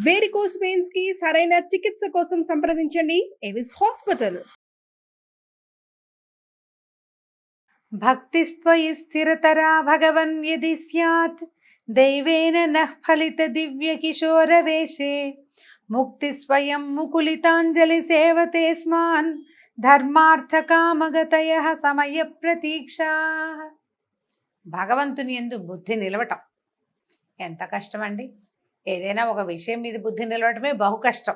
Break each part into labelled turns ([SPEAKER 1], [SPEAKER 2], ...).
[SPEAKER 1] Varicose veins కి సరైన చికిత్స కోసం సంప్రదించండి ఎవిస్ హాస్పిటల్.
[SPEAKER 2] భక్తిస్త్వయి స్థిరతరా భగవన్ యది స్యాత్ దైవేన నః ఫలిత దివ్య కిశోరవేషే ముక్తి స్వయం ముకులితాంజలి సేవతే స్మాన్ ధర్మార్థ కామగతయ సమయ ప్రతీక్షా. భగవంతుని యందు బుద్ధి నిలవటం ఎంత కష్టమండి. ఏదైనా ఒక విషయం మీద బుద్ధి నిలవటమే బహు కష్టం.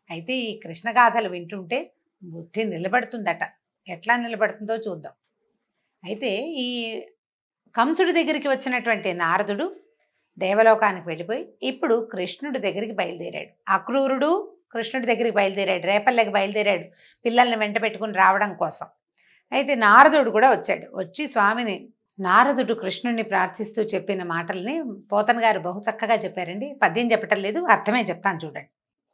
[SPEAKER 2] అయితే ఈ కృష్ణగాథలు వింటుంటే బుద్ధి నిలబడుతుందట. ఎట్లా నిలబడుతుందో చూద్దాం. అయితే ఈ కంసుడి దగ్గరికి వచ్చినటువంటి నారదుడు దేవలోకానికి వెళ్ళిపోయి ఇప్పుడు కృష్ణుడి దగ్గరికి బయలుదేరాడు. అక్రూరుడు కృష్ణుడి దగ్గరికి బయలుదేరాడు, రేపల్లెకి బయలుదేరాడు పిల్లల్ని వెంట పెట్టుకుని రావడం కోసం. అయితే నారదుడు కూడా వచ్చాడు. వచ్చి స్వామిని నారదుడు కృష్ణుడిని ప్రార్థిస్తూ చెప్పిన మాటల్ని పోతన గారు బహు చక్కగా చెప్పారండి. పద్యం చెప్పటం లేదు, అర్థమే చెప్తాను చూడండి.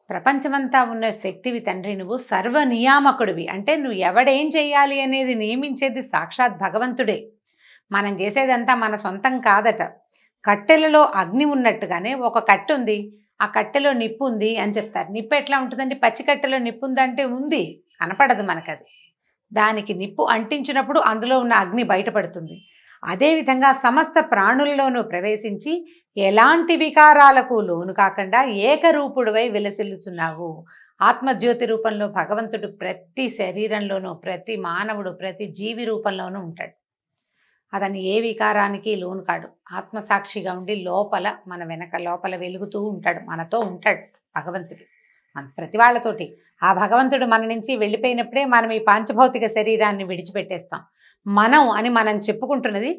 [SPEAKER 2] ప్రపంచమంతా ఉన్న శక్తివి తండ్రి, నువ్వు సర్వనియామకుడివి. అంటే నువ్వు ఎవడేం చెయ్యాలి అనేది నియమించేది సాక్షాత్ భగవంతుడే. మనం చేసేదంతా మన సొంతం కాదట. కట్టెలలో అగ్ని ఉన్నట్టుగానే ఒక కట్టె ఉంది, ఆ కట్టెలో నిప్పు ఉంది అని చెప్తారు. నిప్పు ఎట్లా ఉంటుందండి? పచ్చి కట్టెలో నిప్పు ఉందంటే ఉంది, కనపడదు మనకది. దానికి నిప్పు అంటించినప్పుడు అందులో ఉన్న అగ్ని బయటపడుతుంది. అదేవిధంగా సమస్త ప్రాణులలోనూ ప్రవేశించి ఎలాంటి వికారాలకు లోను కాకుండా ఏకరూపుడువై విలసిల్లుతున్నావు. ఆత్మజ్యోతి రూపంలో భగవంతుడు ప్రతి శరీరంలోనూ, ప్రతి మానవుడు, ప్రతి జీవి రూపంలోనూ ఉంటాడు. అతను ఏ వికారానికి లోను కాడు. ఆత్మసాక్షిగా ఉండి లోపల మన వెనక లోపల వెలుగుతూ ఉంటాడు, మనతో ఉంటాడు భగవంతుడు. మన ప్రతి వాళ్ళతోటి ఆ భగవంతుడు మన నుంచి వెళ్ళిపోయినప్పుడే మనం ఈ పాంచభౌతిక శరీరాన్ని విడిచిపెట్టేస్తాం. మనం అని మనం చెప్పుకుంటున్నది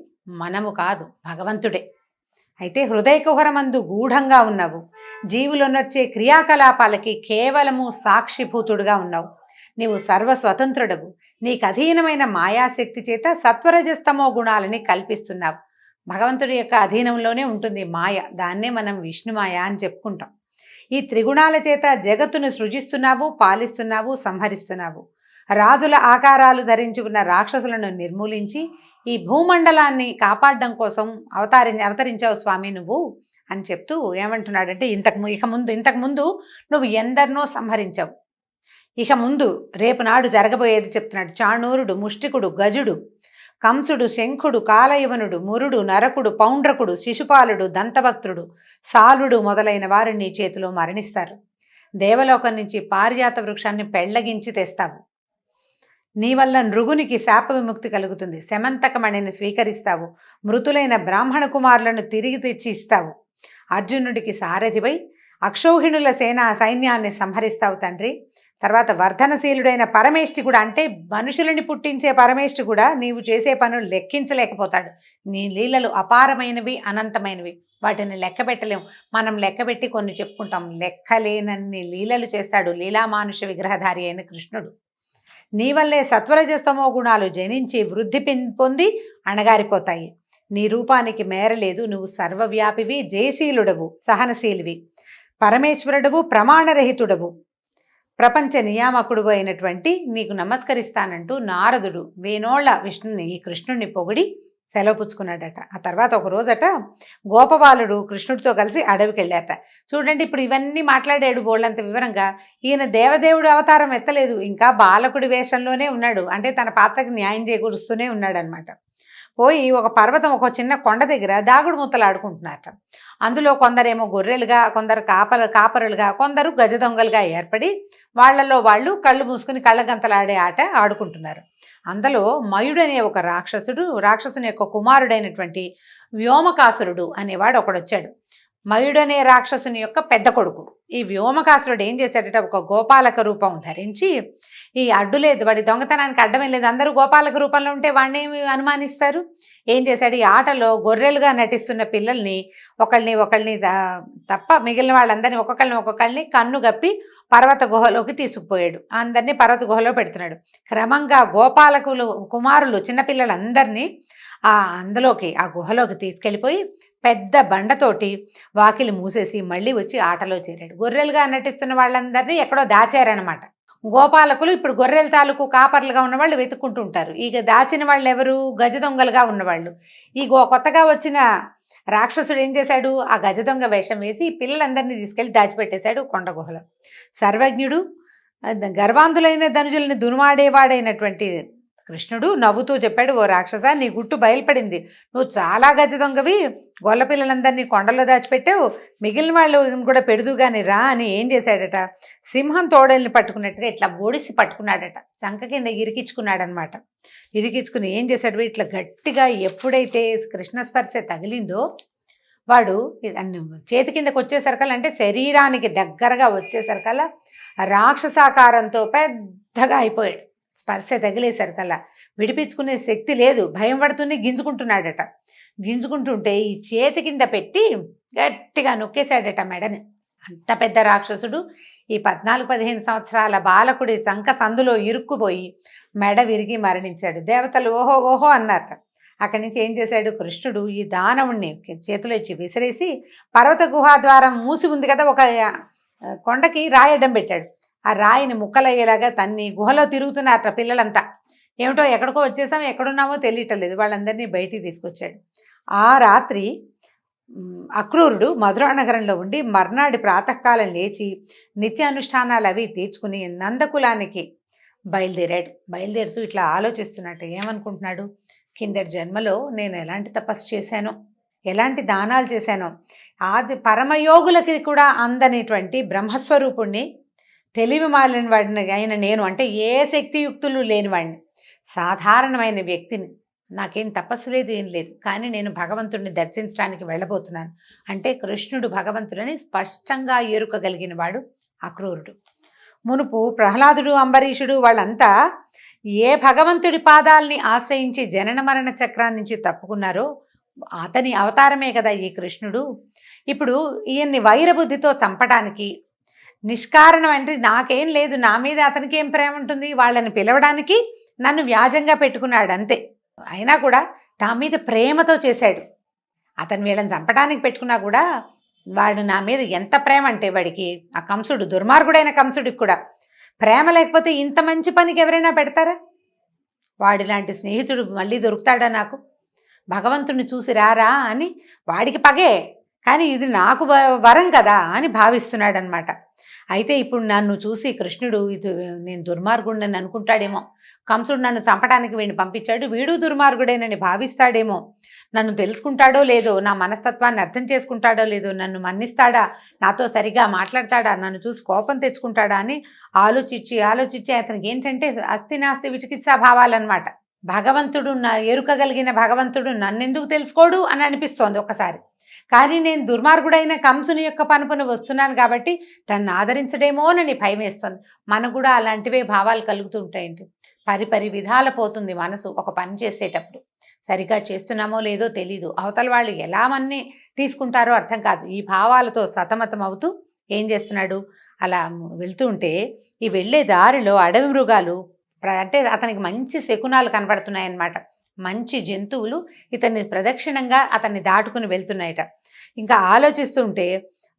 [SPEAKER 2] మనము కాదు, భగవంతుడే. అయితే హృదయ కుహరమందు గూఢంగా ఉన్నావు. జీవులున్నొచ్చే క్రియాకలాపాలకి కేవలము సాక్షిభూతుడుగా ఉన్నావు. నీవు సర్వస్వతంత్రుడవు. నీకు అధీనమైన మాయాశక్తి చేత సత్వరజస్తమో గుణాలని కల్పిస్తున్నావు. భగవంతుడి యొక్క అధీనంలోనే ఉంటుంది మాయ. దాన్నే మనం విష్ణుమాయ అని చెప్పుకుంటాం. ఈ త్రిగుణాల చేత జగత్తును సృజిస్తున్నావు, పాలిస్తున్నావు, సంహరిస్తున్నావు. రాజుల ఆకారాలు ధరించి ఉన్న రాక్షసులను నిర్మూలించి ఈ భూమండలాన్ని కాపాడడం కోసం అవతరించావు స్వామి నువ్వు అని చెప్తూ ఏమంటున్నాడంటే, ఇంతకుముందు నువ్వు ఎందరినో సంహరించావు. ఇక ముందు రేపు నాడు జరగబోయేది చెప్తున్నాడు. చాణూరుడు, ముష్టికుడు, గజుడు, కంసుడు, శంఖుడు, కాలయవనుడు, మురుడు, నరకుడు, పౌండ్రకుడు, శిశుపాలుడు, దంతభక్తుడు, సాలుడు మొదలైన వారు నీ చేతిలో మరణిస్తారు. దేవలోకం నుంచి పారిజాత వృక్షాన్ని పెళ్లగించి తెస్తావు. నీ వల్ల నృగునికి శాప విముక్తి కలుగుతుంది. శమంతకమణిని స్వీకరిస్తావు. మృతులైన బ్రాహ్మణ కుమారులను తిరిగి తెచ్చి ఇస్తావు. అర్జునుడికి సారథివై అక్షౌహిణుల సైన్యాన్ని సంహరిస్తావు తండ్రి. తర్వాత వర్ధనశీలుడైన పరమేష్టి కూడా, అంటే మనుషులని పుట్టించే పరమేష్టి కూడా నీవు చేసే పనులు లెక్కించలేకపోతాడు. నీ లీలలు అపారమైనవి, అనంతమైనవి. వాటిని లెక్క పెట్టలేము. మనం లెక్కబెట్టి కొన్ని చెప్పుకుంటాం. లెక్కలేనన్ని లీలలు చేస్తాడు లీలామానుష విగ్రహధారి అయిన కృష్ణుడు. నీ వల్లే సత్వరజస్తమో గుణాలు జనించి వృద్ధి పొంది అణగారిపోతాయి. నీ రూపానికి మేరలేదు. నువ్వు సర్వవ్యాపివి, జయశీలుడవు, సహనశీలివి, పరమేశ్వరుడవు, ప్రమాణరహితుడవు, ప్రపంచ నియామకుడు అయినటువంటి నీకు నమస్కరిస్తానంటూ నారదుడు వేనోళ్ల విష్ణుని, ఈ కృష్ణుడిని పొగిడి సెలవు పుచ్చుకున్నాడట. ఆ తర్వాత ఒక రోజట గోపబాలుడు కృష్ణుడితో కలిసి అడవికి వెళ్ళాట. చూడండి, ఇప్పుడు ఇవన్నీ మాట్లాడాడు బోళ్ళంత వివరంగా. ఈయన దేవదేవుడు అవతారం ఎత్తలేదు, ఇంకా బాలకుడి వేషంలోనే ఉన్నాడు. అంటే తన పాత్రకు న్యాయం చేకూరుస్తూనే ఉన్నాడు అనమాట. పోయి ఒక పర్వతం, ఒక చిన్న కొండ దగ్గర దాగుడు మూతలు ఆడుకుంటున్నారట. అందులో కొందరేమో గొర్రెలుగా, కొందరు కాపరులుగా, కొందరు గజ దొంగలుగా ఏర్పడి వాళ్లలో వాళ్ళు కళ్ళు మూసుకుని కళ్ళగంతలాడే ఆట ఆడుకుంటున్నారు. అందులో మయుడనే ఒక రాక్షసుని యొక్క కుమారుడైనటువంటి వ్యోమకాసురుడు అనేవాడు ఒకడొచ్చాడు. మయుడనే రాక్షసుని యొక్క పెద్ద కొడుకు. ఈ వ్యోమకాసురుడు ఏం చేశాడట, ఒక గోపాలక రూపం ధరించి, ఈ అడ్డు లేదు, వాడి దొంగతనానికి అడ్డమే లేదు, అందరూ గోపాలక రూపంలో ఉంటే వాడిని అనుమానిస్తారు. ఏం చేశాడు, ఈ ఆటలో గొర్రెలుగా నటిస్తున్న పిల్లల్ని ఒకళ్ళని తప్ప మిగిలిన వాళ్ళందరినీ ఒక్కొక్కళ్ళని కన్ను గప్పి పర్వత గుహలోకి తీసుకుపోయాడు. అందరినీ పర్వత గుహలో పెడుతున్నాడు. క్రమంగా గోపాలకులు కుమారులు చిన్నపిల్లలందరినీ అందులోకి, ఆ గుహలోకి తీసుకెళ్ళిపోయి పెద్ద బండతోటి వాకిలి మూసేసి మళ్ళీ వచ్చి ఆటలో చేరాడు. గొర్రెలుగా నటిస్తున్న వాళ్ళందరినీ ఎక్కడో దాచారనమాట. గోపాలకులు ఇప్పుడు గొర్రెల తాలూకు కాపర్లుగా ఉన్నవాళ్ళు వెతుక్కుంటూ ఉంటారు. ఇక దాచిన వాళ్ళు ఎవరు? గజ దొంగలుగా ఉన్నవాళ్ళు. ఈ కొత్తగా వచ్చిన రాక్షసుడు ఏం చేశాడు, ఆ గజ దొంగ వేషం వేసి పిల్లలందరినీ తీసుకెళ్లి దాచిపెట్టేశాడు కొండ గుహలో. సర్వజ్ఞుడు, గర్వాంధులైన ధనుజుల్ని దునుమాడేవాడైనటువంటి కృష్ణుడు నవ్వుతూ చెప్పాడు, ఓ రాక్షస, నీ గుట్టు బయలుపడింది. నువ్వు చాలా గజ దొంగవి, గొల్ల పిల్లలందరినీ కొండలో దాచిపెట్టావు, మిగిలిన వాళ్ళు కూడా పెడుదుగాని రా అని ఏం చేశాడట, సింహం తోడల్ని పట్టుకున్నట్టుగా ఇట్లా ఓడిసి పట్టుకున్నాడట, చంక కింద ఇరికించుకున్నాడనమాట. ఇరికించుకుని ఏం చేశాడు, ఇట్లా గట్టిగా ఎప్పుడైతే కృష్ణ స్పర్శ తగిలిందో వాడు చేతి కిందకు వచ్చేసరికల్లా, అంటే శరీరానికి దగ్గరగా వచ్చేసరికల్లా రాక్షసాకారంతో పెద్దగా అయిపోయాడు. స్పర్శ తగిలేసరికల్లా విడిపించుకునే శక్తి లేదు, భయం పడుతూనే గింజుకుంటున్నాడట. గింజుకుంటుంటే ఈ చేతి కింద పెట్టి గట్టిగా నొక్కేశాడట మెడని. అంత పెద్ద రాక్షసుడు ఈ 14-15 సంవత్సరాల బాలకుడి చంక సందులో ఇరుక్కుపోయి మెడ విరిగి మరణించాడు. దేవతలు ఓహో ఓహో అన్నారట. అక్కడి నుంచి ఏం చేశాడు కృష్ణుడు, ఈ దానవుణ్ణి చేతిలో ఇచ్చి విసిరేసి పర్వత గుహాద్వారం మూసి ఉంది కదా, ఒక కొండకి రాయడం పెట్టాడు. ఆ రాయిని ముక్కలయ్యేలాగా తన్ని గుహలో తిరుగుతున్నారట పిల్లలంతా. ఏమిటో ఎక్కడికో వచ్చేసాం, ఎక్కడున్నామో తెలియటలేదు. వాళ్ళందరినీ బయటికి తీసుకొచ్చాడు. ఆ రాత్రి అక్రూరుడు మధురా నగరంలో ఉండి మర్నాడి ప్రాతకాలం లేచి నిత్యానుష్ఠానాలు అవి తీర్చుకుని నందకులానికి బయలుదేరాడు. బయలుదేరుతూ ఇట్లా ఆలోచిస్తున్నట్టు ఏమనుకుంటున్నాడు, కిందటి జన్మలో నేను ఎలాంటి తపస్సు చేశానో, ఎలాంటి దానాలు చేశానో, ఆది పరమయోగులకి కూడా అందనేటువంటి బ్రహ్మస్వరూపుణ్ణి, తెలివి మాలిన వాడిని అయిన నేను, అంటే ఏ శక్తియుక్తులు లేనివాడిని, సాధారణమైన వ్యక్తిని, నాకేం తపస్సు లేదు ఏం లేదు, కానీ నేను భగవంతుడిని దర్శించడానికి వెళ్ళబోతున్నాను అంటే కృష్ణుడు భగవంతుడని స్పష్టంగా ఎరుకగలిగిన వాడు అక్రూరుడు. మునుపు ప్రహ్లాదుడు, అంబరీషుడు వాళ్ళంతా ఏ భగవంతుడి పాదాలని ఆశ్రయించి జనన మరణ చక్రాన్ని నుంచి తప్పుకున్నారో అతని అవతారమే కదా ఈ కృష్ణుడు. ఇప్పుడు ఈయన్ని వైరబుద్ధితో చంపడానికి, నిష్కారణం అంటే నాకేం లేదు, నా మీద అతనికి ఏం ప్రేమ ఉంటుంది, వాళ్ళని పిలవడానికి నన్ను వ్యాజంగా పెట్టుకున్నాడు అంతే. అయినా కూడా నా మీద ప్రేమతో చేశాడు. అతను వీళ్ళని చంపడానికి పెట్టుకున్నా కూడా వాడు నా మీద ఎంత ప్రేమ అంటే, వాడికి ఆ కంసుడు, దుర్మార్గుడైన కంసుడికి కూడా ప్రేమ లేకపోతే ఇంత మంచి పనికి ఎవరైనా పెడతారా? వాడి లాంటి స్నేహితుడు మళ్ళీ దొరుకుతాడా నాకు? భగవంతుడిని చూసి రారా అని వాడికి పగే, కానీ ఇది నాకు వరం కదా అని భావిస్తున్నాడు అనమాట. అయితే ఇప్పుడు నన్ను చూసి కృష్ణుడు ఇది నేను దుర్మార్గుడిని అనుకుంటాడేమో, కంసుడు నన్ను చంపడానికి వీడిని పంపించాడు, వీడు దుర్మార్గుడేనని భావిస్తాడేమో, నన్ను తెలుసుకుంటాడో లేదో, నా మనస్తత్వాన్ని అర్థం చేసుకుంటాడో లేదో, నన్ను మన్నిస్తాడా, నాతో సరిగా మాట్లాడతాడా, నన్ను చూసి కోపం తెచ్చుకుంటాడా అని ఆలోచించి అతనికి ఏంటంటే అస్థి నాస్తి విచికిత్సా భావాలన్నమాట. భగవంతుడు ఎరుకగలిగిన భగవంతుడు నన్నెందుకు తెలుసుకోడు అని అనిపిస్తోంది ఒకసారి. కానీ నేను దుర్మార్గుడైన కంసుని యొక్క పనుపును వస్తున్నాను కాబట్టి తను ఆదరించడేమోనని భయం వేస్తుంది. మనకు కూడా అలాంటివే భావాలు కలుగుతూ ఉంటాయండి. పరిపరి విధాల పోతుంది మనసు ఒక పని చేసేటప్పుడు. సరిగా చేస్తున్నామో లేదో తెలీదు, అవతల వాళ్ళు ఎలా మన్ని తీసుకుంటారో అర్థం కాదు. ఈ భావాలతో సతమతం అవుతూ ఏం చేస్తున్నాడు, అలా వెళ్తూ ఉంటే ఈ వెళ్ళే దారిలో అడవి మృగాలు, అంటే అతనికి మంచి శకునాలు కనబడుతున్నాయన్నమాట. మంచి జంతువులు ఇతన్ని ప్రదక్షిణంగా అతన్ని దాటుకుని వెళ్తున్నాయట. ఇంకా ఆలోచిస్తుంటే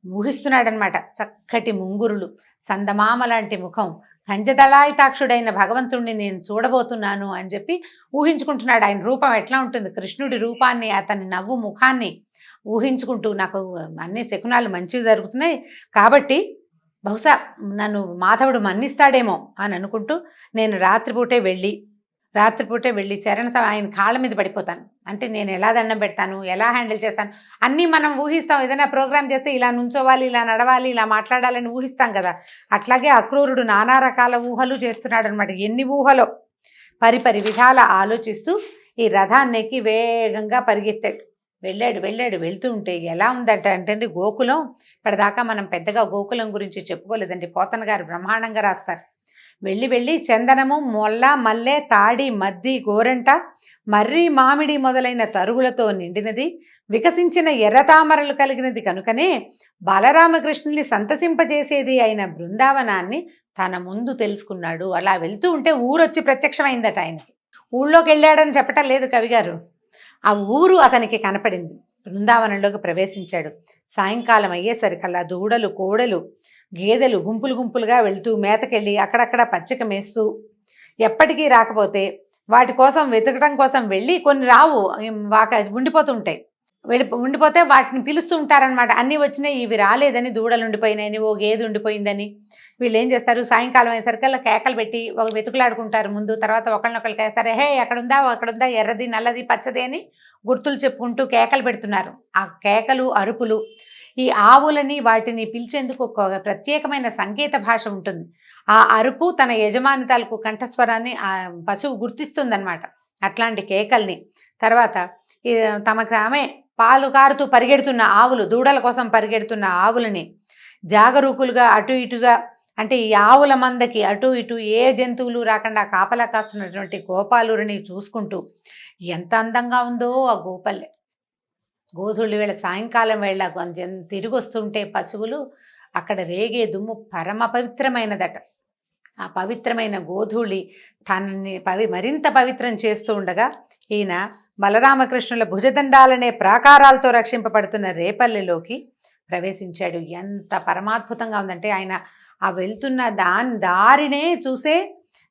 [SPEAKER 2] ఊహిస్తున్నాడనమాట, చక్కటి ముంగురులు, సందమామ లాంటి ముఖం, కంజదళాయితాక్షుడైన భగవంతుడిని నేను చూడబోతున్నాను అని చెప్పి ఊహించుకుంటున్నాడు. ఆయన రూపం ఎట్లా ఉంటుంది, కృష్ణుడి రూపాన్ని, అతని నవ్వు ముఖాన్ని ఊహించుకుంటూ నాకు అన్ని శకునాలు మంచివి జరుగుతున్నాయి కాబట్టి బహుశా నన్ను మాధవుడు మన్నిస్తాడేమో అని అనుకుంటూ నేను రాత్రిపూటే వెళ్ళి ఆయన కాళ్ళ మీద పడిపోతాను. అంటే నేను ఎలా దండం పెడతాను, ఎలా హ్యాండిల్ చేస్తాను అన్నీ మనం ఊహిస్తాం. ఏదైనా ప్రోగ్రామ్ చేస్తే ఇలా నుంచోవాలి, ఇలా నడవాలి, ఇలా మాట్లాడాలని ఊహిస్తాం కదా. అట్లాగే అక్రూరుడు నానా రకాల ఊహలు చేస్తున్నాడు అనమాట. ఎన్ని ఊహలో పరిపరి విధాల ఆలోచిస్తూ ఈ రథాన్ని ఎక్కి వేగంగా పరిగెత్తాడు. వెళ్తూ ఉంటే ఎలా ఉందంట అంటే గోకులం, ఇప్పటిదాకా మనం పెద్దగా గోకులం గురించి చెప్పుకోలేదండి. పోతన గారు బ్రహ్మాండంగా రాస్తారు. వెళ్ళి చందనము, మొల్ల, మల్లె, తాడి, మద్ది, గోరంట, మర్రి, మామిడి మొదలైన తరుగులతో నిండినది, వికసించిన ఎర్రతామరలు కలిగినది కనుకనే బాలరామకృష్ణుల్ని సంతసింపజేసేది అయిన బృందావనాన్ని తన ముందు తెలుసుకున్నాడు. అలా వెళ్తూ ఉంటే ఊరొచ్చి ప్రత్యక్షమైందట ఆయనకి. ఊళ్ళోకి వెళ్ళాడని చెప్పటం లేదు కవిగారు, ఆ ఊరు అతనికి కనపడింది. బృందావనంలోకి ప్రవేశించాడు. సాయంకాలం అయ్యేసరికల్లా దూడలు, కోడలు, గేదెలు గుంపులుగా వెళ్తూ మేతకెళ్ళి అక్కడక్కడ పచ్చిక మేస్తూ ఎప్పటికీ రాకపోతే వాటి కోసం వెతకడం కోసం వెళ్ళి కొన్ని రావు ఉండిపోతుంటాయి. ఉండిపోతే వాటిని పిలుస్తూ ఉంటారనమాట. అన్నీ వచ్చినాయి, ఇవి రాలేదని, దూడలు ఉండిపోయినాయని, ఓ గేదె ఉండిపోయిందని. వీళ్ళు ఏం చేస్తారు, సాయంకాలం అయ్యేసరికల్లా కేకలు పెట్టి ఒక వెతుకులాడుకుంటారు ముందు. తర్వాత ఒకళ్ళనొకళ్ళు కేస్తారు, హే అక్కడుందా అక్కడుందా, ఎర్రది నల్లది పచ్చది అని గుర్తులు చెప్పుకుంటూ కేకలు పెడుతున్నారు. ఆ కేకలు అరుపులు ఈ ఆవులని వాటిని పిలిచేందుకు ఒక ప్రత్యేకమైన సంకేత భాష ఉంటుంది. ఆ అరుపు తన యజమాని తాలూకు కంఠస్వరాన్ని ఆ పశువు గుర్తిస్తుందన్నమాట. అట్లాంటి కేకల్ని తర్వాత తమకు ఆమె పాలు కారుతూ పరిగెడుతున్న ఆవులు, దూడల కోసం పరిగెడుతున్న ఆవులని జాగరూకులుగా అటు ఇటుగా, అంటే ఈ ఆవుల మందకి అటు ఇటు ఏ జంతువులు రాకుండా కాపలా కాస్తున్నటువంటి గోపాలురిని చూసుకుంటూ ఎంత అందంగా ఉందో ఆ గోపల్లె. గోధుళ్ళు వేళ, సాయంకాలం వేళ కొంచెం తిరిగి వస్తుంటే పశువులు అక్కడ రేగే దుమ్ము పరమ పవిత్రమైనదట. ఆ పవిత్రమైన గోధూళి తనని మరింత పవిత్రం చేస్తూ ఉండగా ఈయన బలరామకృష్ణుల భుజదండాలనే ప్రాకారాలతో రక్షింపబడుతున్న రేపల్లెలోకి ప్రవేశించాడు. ఎంత పరమాద్భుతంగా ఉందంటే ఆయన ఆ వెళ్తున్న దారినే చూసే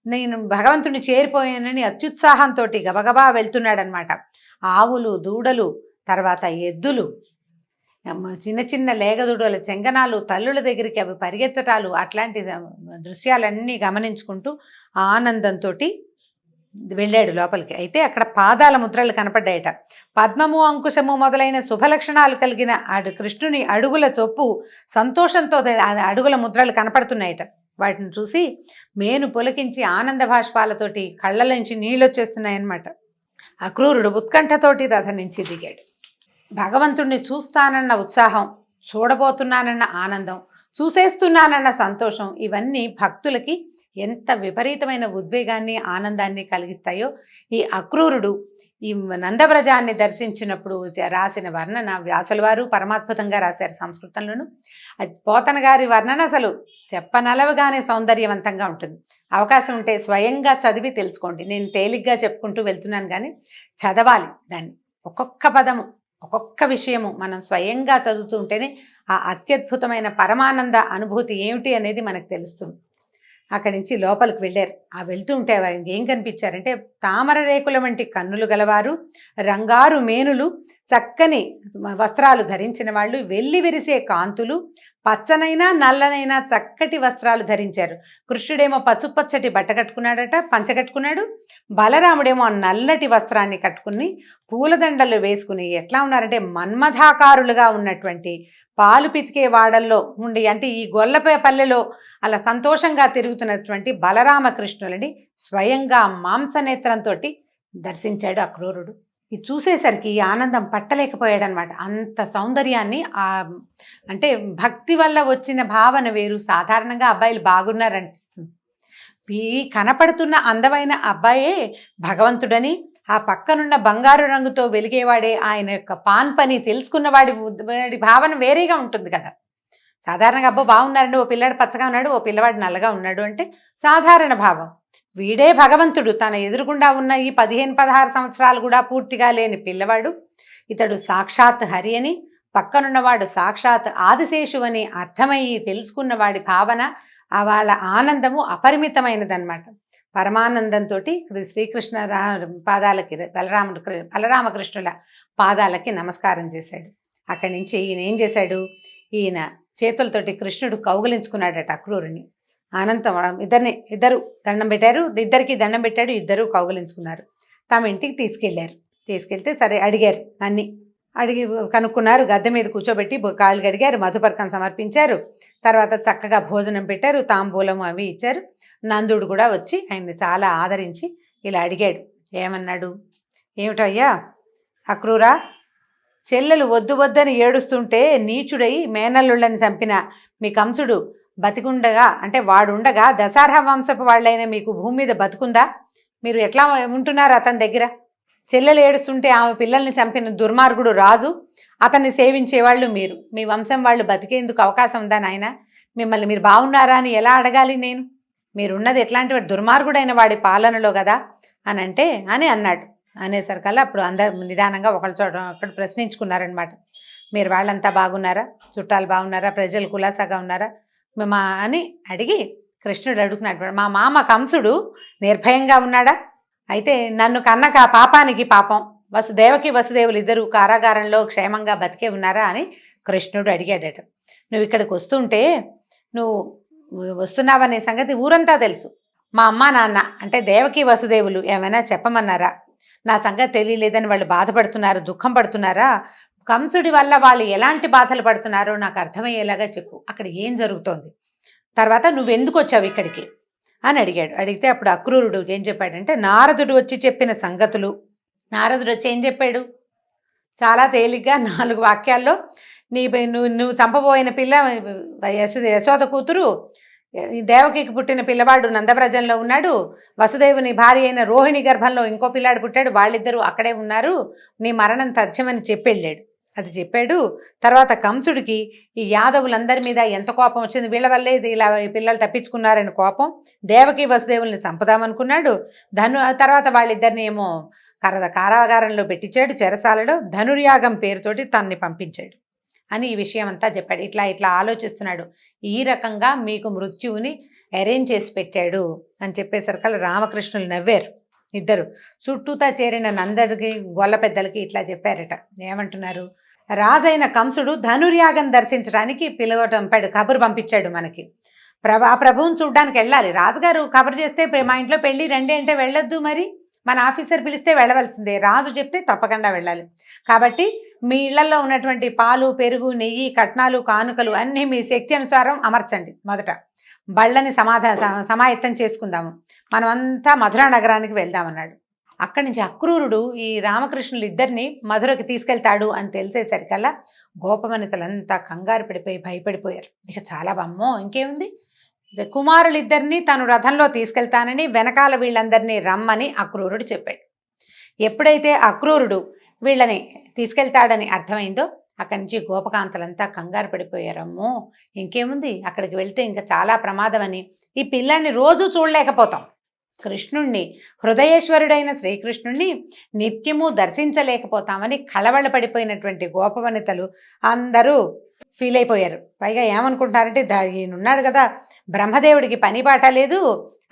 [SPEAKER 2] నేను భగవంతుని చేరిపోయానని అత్యుత్సాహంతో గబగబా వెళ్తున్నాడనమాట. ఆవులు, దూడలు, తర్వాత ఎద్దులు, చిన్న చిన్న లేగదూడల చెంగనాలు, తల్లుల దగ్గరికి అవి పరిగెత్తటాలు, అట్లాంటి దృశ్యాలన్నీ గమనించుకుంటూ ఆనందంతో వెళ్ళాడు లోపలికి. అయితే అక్కడ పాదాల ముద్రలు కనపడ్డాయట. పద్మము, అంకుశము మొదలైన శుభలక్షణాలు కలిగిన కృష్ణుని అడుగుల చొప్పు సంతోషంతో అడుగుల ముద్రలు కనపడుతున్నాయట. వాటిని చూసి మేను పులకించి ఆనంద భాష్పాలతోటి కళ్ళలోంచి నీళ్ళొచ్చేస్తున్నాయన్నమాట. అక్రూరుడు ఉత్కంఠతోటి రథం నుంచి దిగాడు. భగవంతుణ్ణి చూస్తానన్న ఉత్సాహం, చూడబోతున్నానన్న ఆనందం, చూసేస్తున్నానన్న సంతోషం, ఇవన్నీ భక్తులకి ఎంత విపరీతమైన ఉద్వేగాన్ని, ఆనందాన్ని కలిగిస్తాయో ఈ అక్రూరుడు ఈ నందవ్రజాన్ని దర్శించినప్పుడు రాసిన వర్ణన వ్యాసుల వారు పరమాద్భుతంగా రాశారు సంస్కృతంలోను. అది పోతన గారి వర్ణన అసలు చెప్పనలవగానే సౌందర్యవంతంగా ఉంటుంది. అవకాశం ఉంటే స్వయంగా చదివి తెలుసుకోండి. నేను తేలిగ్గా చెప్పుకుంటూ వెళ్తున్నాను కానీ చదవాలి దాన్ని. ఒక్కొక్క పదము, ఒక్కొక్క విషయము మనం స్వయంగా చదువుతూ ఉంటేనే ఆ అత్యద్భుతమైన పరమానంద అనుభూతి ఏమిటి అనేది మనకు తెలుస్తుంది. అక్కడి నుంచి లోపలికి వెళ్ళారు. ఆ వెళ్తూ ఉంటే వారికి ఏం కనిపించారంటే, తామర రేకుల వంటి కన్నులు గలవారు, రంగారు మేనులు, చక్కని వస్త్రాలు ధరించిన వాళ్ళు, వెల్లి విరిసే కాంతులు, పచ్చనైనా నల్లనైనా చక్కటి వస్త్రాలు ధరించారు. కృష్ణుడేమో పసుపచ్చటి బట్ట కట్టుకున్నాడట, పంచ కట్టుకున్నాడు. బలరాముడేమో నల్లటి వస్త్రాన్ని కట్టుకుని పూలదండలు వేసుకుని ఎట్లా ఉన్నారంటే మన్మథాకారులుగా ఉన్నటువంటి పాలు పితికే వాడల్లో ఉండి, అంటే ఈ గొల్లపై పల్లెలో అలా సంతోషంగా తిరుగుతున్నటువంటి బలరామకృష్ణులని స్వయంగా మాంసనేత్రంతో దర్శించాడు అక్రూరుడు. ఇది చూసేసరికి ఆనందం పట్టలేకపోయాడనమాట. అంత సౌందర్యాన్ని అంటే భక్తి వల్ల వచ్చిన భావన వేరు. సాధారణంగా అబ్బాయిలు బాగున్నారనిపిస్తుంది. ఈ కనపడుతున్న అందమైన అబ్బాయే భగవంతుడని, ఆ పక్కనున్న బంగారు రంగుతో వెలిగేవాడే ఆయన యొక్క పాన్ పని తెలుసుకున్నవాడి భావన వేరేగా ఉంటుంది కదా. సాధారణంగా అబ్బో బాగున్నారండి, ఓ పిల్లాడు పచ్చగా ఉన్నాడు, ఓ పిల్లవాడు నల్లగా ఉన్నాడు అంటే సాధారణ భావం. వీడే భగవంతుడు. తన ఎదురుగుండా ఉన్న ఈ 15-16 సంవత్సరాలు కూడా పూర్తిగా లేని పిల్లవాడు ఇతడు సాక్షాత్ హరి అని, పక్కనున్నవాడు సాక్షాత్ ఆదిశేషు అని అర్థమయ్యి తెలుసుకున్నవాడి భావన, వాళ్ళ ఆనందము అపరిమితమైనదన్నమాట. పరమానందంతో శ్రీకృష్ణ పాదాలకి బలరామకృష్ణుల పాదాలకి నమస్కారం చేశాడు. అక్కడి నుంచి ఈయన ఏం చేశాడు, ఈయన చేతులతోటి కృష్ణుడు కౌగిలించుకున్నాడట అక్రూరుని. అనంతం ఇద్దరు దండం పెట్టారు, ఇద్దరికి దండం పెట్టాడు, ఇద్దరు కౌగిలించుకున్నారు. తమ ఇంటికి తీసుకెళ్తే సరే అడిగారు, అడిగి కనుక్కున్నారు. గద్దె మీద కూర్చోబెట్టి కాళ్ళు కడిగారు, మధుపర్కం సమర్పించారు. తర్వాత చక్కగా భోజనం పెట్టారు, తాంబూలం అవి ఇచ్చారు. నందుడు కూడా వచ్చి ఆయన్ని చాలా ఆదరించి ఇలా అడిగాడు. ఏమన్నాడు, ఏమిటయ్యా అక్రూరా, చెల్లెలు వద్దు వద్దని ఏడుస్తుంటే నీచుడై మేనల్లుళ్ళని చంపిన మీ కంసుడు బతికుండగా, అంటే వాడుండగా దశార్హ వంశపు వాళ్ళైన మీకు భూమి మీద బతుకుందా? మీరు ఎట్లా ఉంటున్నారు అతని దగ్గర? చెల్లెలు ఏడుస్తుంటే ఆమె పిల్లల్ని చంపిన దుర్మార్గుడు రాజు, అతన్ని సేవించేవాళ్ళు మీరు. మీ వంశం వాళ్ళు బతికేందుకు అవకాశం ఉందా నాయన? మిమ్మల్ని మీరు బాగున్నారా అని ఎలా అడగాలి నేను? మీరున్నది ఎట్లాంటి వాడు, దుర్మార్గుడైన వాడి పాలనలో కదా అని అన్నాడు. అనేసరికల్లా అప్పుడు అందరు నిదానంగా ఒకళ్ళు ప్రశ్నించుకున్నారనమాట. మీరు వాళ్ళంతా బాగున్నారా, చుట్టాలు బాగున్నారా, ప్రజలు కులాసాగా ఉన్నారా అని అడిగి కృష్ణుడు అడుగుతున్నాడు. మా మామ కంసుడు నిర్భయంగా ఉన్నాడా? అయితే నన్ను కన్నక పాపానికి పాపం, వసుదేవులు ఇద్దరు కారాగారంలో క్షేమంగా బతికే ఉన్నారా అని కృష్ణుడు అడిగాడట. నువ్వు ఇక్కడికి వస్తుంటే నువ్వు వస్తున్నావనే సంగతి ఊరంతా తెలుసు. మా అమ్మ నాన్న అంటే దేవకి వసుదేవులు ఏమైనా చెప్పమన్నారా? నా సంగతి తెలియలేదని వాళ్ళు బాధపడుతున్నారు, దుఃఖం పడుతున్నారా? కంసుడి వల్ల వాళ్ళు ఎలాంటి బాధలు పడుతున్నారో నాకు అర్థమయ్యేలాగా చెప్పు. అక్కడ ఏం జరుగుతోంది? తర్వాత నువ్వెందుకు వచ్చావు ఇక్కడికి అని అడిగాడు. అడిగితే అప్పుడు అక్రూరుడు ఏం చెప్పాడంటే, నారదుడు వచ్చి చెప్పిన సంగతులు. నారదుడు వచ్చి ఏం చెప్పాడు? చాలా తేలిగ్గా 4 వాక్యాల్లో నువ్వు చంపబోయిన పిల్ల యశోద కూతురు, దేవకికి పుట్టిన పిల్లవాడు నందవ్రజంలో ఉన్నాడు, వసుదేవుని భార్య అయిన రోహిణి గర్భంలో ఇంకో పిల్లాడు పుట్టాడు, వాళ్ళిద్దరూ అక్కడే ఉన్నారు, నీ మరణం తథ్యమని చెప్పెళ్ళాడు. అది చెప్పాడు. తర్వాత కంసుడికి ఈ యాదవులందరి మీద ఎంత కోపం వచ్చింది, వీళ్ళ వల్లే ఇలా పిల్లలు తప్పించుకున్నారని కోపం, దేవకి వసుదేవుల్ని చంపుదామనుకున్నాడు. తర్వాత వాళ్ళిద్దరిని ఏమో కారాగారంలో పెట్టించాడు, చెరసాలలో ధనుర్యాగం పేరుతోటి తనని పంపించాడు అని ఈ విషయం అంతా చెప్పాడు. ఇట్లా ఆలోచిస్తున్నాడు. ఈ రకంగా మీకు మృత్యువుని అరేంజ్ చేసి పెట్టాడు అని చెప్పేసరికల్లా రామకృష్ణులు నవ్వారు. ఇద్దరు చుట్టూతా చేరిన నందడికి గొల్ల పెద్దలకి ఇట్లా చెప్పారట. ఏమంటున్నారు? రాజైన కంసుడు ధనుర్యాగం దర్శించడానికి పంపాడు, కబురు పంపించాడు మనకి. ఆ ప్రభువుని చూడ్డానికి వెళ్ళాలి. రాజుగారు కబురు చేస్తే మా ఇంట్లో పెళ్ళి రండి అంటే వెళ్ళొద్దు, మరి మన ఆఫీసర్ పిలిస్తే వెళ్ళవలసిందే, రాజు చెప్తే తప్పకుండా వెళ్ళాలి. కాబట్టి మీ ఇళ్లలో ఉన్నటువంటి పాలు, పెరుగు, నెయ్యి, కట్నాలు, కానుకలు అన్నీ మీ శక్తి అనుసారం అమర్చండి. మొదట బళ్ళని సమాయత్తం చేసుకుందాము, మనమంతా మధురా నగరానికి వెళ్దామన్నాడు. అక్కడి నుంచి అక్రూరుడు ఈ రామకృష్ణులు ఇద్దరిని మధురకి తీసుకెళ్తాడు అని తెలిసేసరికల్లా గోపవనితలంతా కంగారు పడిపోయి భయపడిపోయారు. ఇక చాలా బమ్మో ఇంకేముంది, కుమారులిద్దరినీ తను రథంలో తీసుకెళ్తానని వెనకాల వీళ్ళందరినీ రమ్మని అక్రూరుడు చెప్పాడు. ఎప్పుడైతే అక్రూరుడు వీళ్ళని తీసుకెళ్తాడని అర్థమైందో అక్కడి నుంచి గోపకాంతలంతా కంగారు పడిపోయారమ్మో ఇంకేముంది, అక్కడికి వెళ్తే ఇంకా చాలా ప్రమాదం అని, ఈ పిల్లాన్ని రోజు చూడలేకపోతాం, కృష్ణుణ్ణి, హృదయేశ్వరుడైన శ్రీకృష్ణుణ్ణి నిత్యము దర్శించలేకపోతామని కళవళ పడిపోయినటువంటి గోపవనితలు అందరూ ఫీల్ అయిపోయారు. పైగా ఏమనుకుంటున్నారంటే, ఈయనున్నాడు కదా బ్రహ్మదేవుడికి పని బాట లేదు,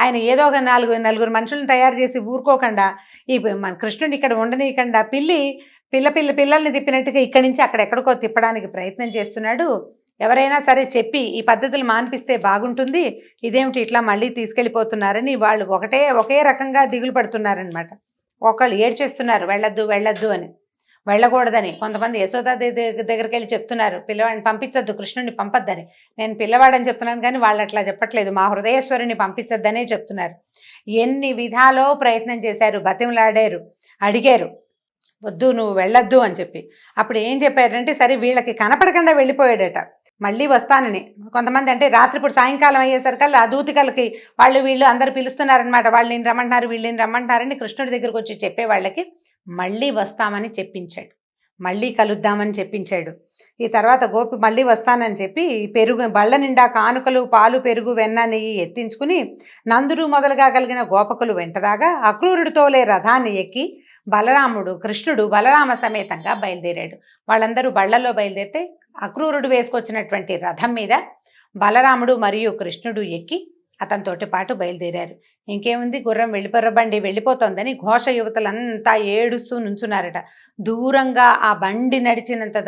[SPEAKER 2] ఆయన ఏదో ఒక నలుగురు మనుషులను తయారు చేసి ఊరుకోకుండా ఈ మన కృష్ణుని ఇక్కడ ఉండనీయకుండా పిల్లల్ని తిప్పినట్టుగా ఇక్కడి నుంచి అక్కడెక్కడికో తిప్పడానికి ప్రయత్నం చేస్తున్నాడు. ఎవరైనా సరే చెప్పి ఈ పద్ధతులు మాన్పిస్తే బాగుంటుంది, ఇదేమిటి ఇట్లా మళ్ళీ తీసుకెళ్ళిపోతున్నారని వాళ్ళు ఒకే రకంగా దిగులు పడుతున్నారనమాట. ఒకళ్ళు ఏడ్చేస్తున్నారు వెళ్ళొద్దు అని, వెళ్ళకూడదని. కొంతమంది యశోదా దగ్గరికి వెళ్ళి చెప్తున్నారు, పిల్లవాడిని పంపించొద్దు, కృష్ణుడిని పంపొద్దని. నేను పిల్లవాడని చెప్తున్నాను కానీ వాళ్ళు అట్లా చెప్పట్లేదు, మా హృదయేశ్వరుని పంపించొద్దనే చెప్తున్నారు. ఎన్ని విధాలో ప్రయత్నం చేశారు, బతిమలాడారు, అడిగారు, వద్దు నువ్వు వెళ్ళొద్దు అని చెప్పి. అప్పుడు ఏం చెప్పారంటే, సరే వీళ్ళకి కనపడకుండా వెళ్ళిపోయాడట, మళ్ళీ వస్తానని. కొంతమంది అంటే రాత్రిపూట సాయంకాలం అయ్యేసరికల్లా దూతికలకి వీళ్ళు అందరు పిలుస్తున్నారనమాట, వాళ్ళు నేను రమ్మంటున్నారు, వీళ్ళని రమ్మంటారని కృష్ణుడి దగ్గరకు వచ్చి చెప్పే వాళ్ళకి మళ్ళీ వస్తామని చెప్పించాడు, మళ్ళీ కలుద్దామని చెప్పించాడు. ఈ తర్వాత గోపి మళ్ళీ వస్తానని చెప్పి పెరుగు బళ్ళ నిండా కానుకలు, పాలు, పెరుగు, వెన్న, నెయ్యి ఎత్తించుకుని నందుడు మొదలుగా కలిగిన గోపకులు వెంటరాగా అక్రూరుడితోలే రథాన్ని ఎక్కి కృష్ణుడు బలరామ సమేతంగా బయలుదేరాడు. వాళ్ళందరూ బళ్లలో బయలుదేరితే అక్రూరుడు వేసుకొచ్చినటువంటి రథం మీద బలరాముడు మరియు కృష్ణుడు ఎక్కి అతనితోటి పాటు బయలుదేరారు. ఇంకేముంది, గుర్రం బండి వెళ్ళిపోతోందని ఘోష యువతలంతా ఏడుస్తూ నుంచున్నారట. దూరంగా ఆ బండి నడిచినంత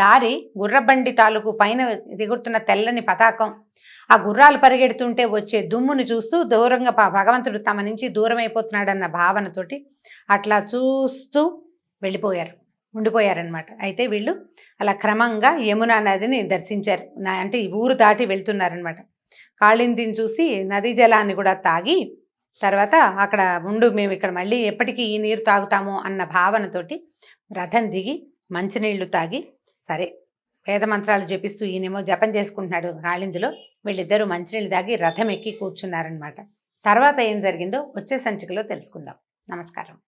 [SPEAKER 2] దారి గుర్రబండి తాలూకు పైన దిగుతున్న తెల్లని పతాకం, ఆ గుర్రాలు పరిగెడుతుంటే వచ్చే దుమ్ముని చూస్తూ దూరంగా భగవంతుడు తమ నుంచి దూరం అయిపోతున్నాడన్న భావనతోటి అట్లా చూస్తూ ఉండిపోయారనమాట. అయితే వీళ్ళు అలా క్రమంగా యమునా నదిని దర్శించారు. అంటే ఈ ఊరు దాటి వెళ్తున్నారనమాట. కాళిందిని చూసి నదీ జలాన్ని కూడా తాగి తర్వాత అక్కడ మేము ఇక్కడ మళ్ళీ ఎప్పటికీ ఈ నీరు తాగుతాము అన్న భావనతోటి రథం దిగి మంచినీళ్లు తాగి, సరే వేద మంత్రాలు జపిస్తూ ఈయనేమో జపం చేసుకుంటున్నాడు కాళిందిలో, వీళ్ళిద్దరూ మంచినీళ్ళు తాగి రథం ఎక్కి కూర్చున్నారనమాట. తర్వాత ఏం జరిగిందో వచ్చే సంచికలో తెలుసుకుందాం. నమస్కారం.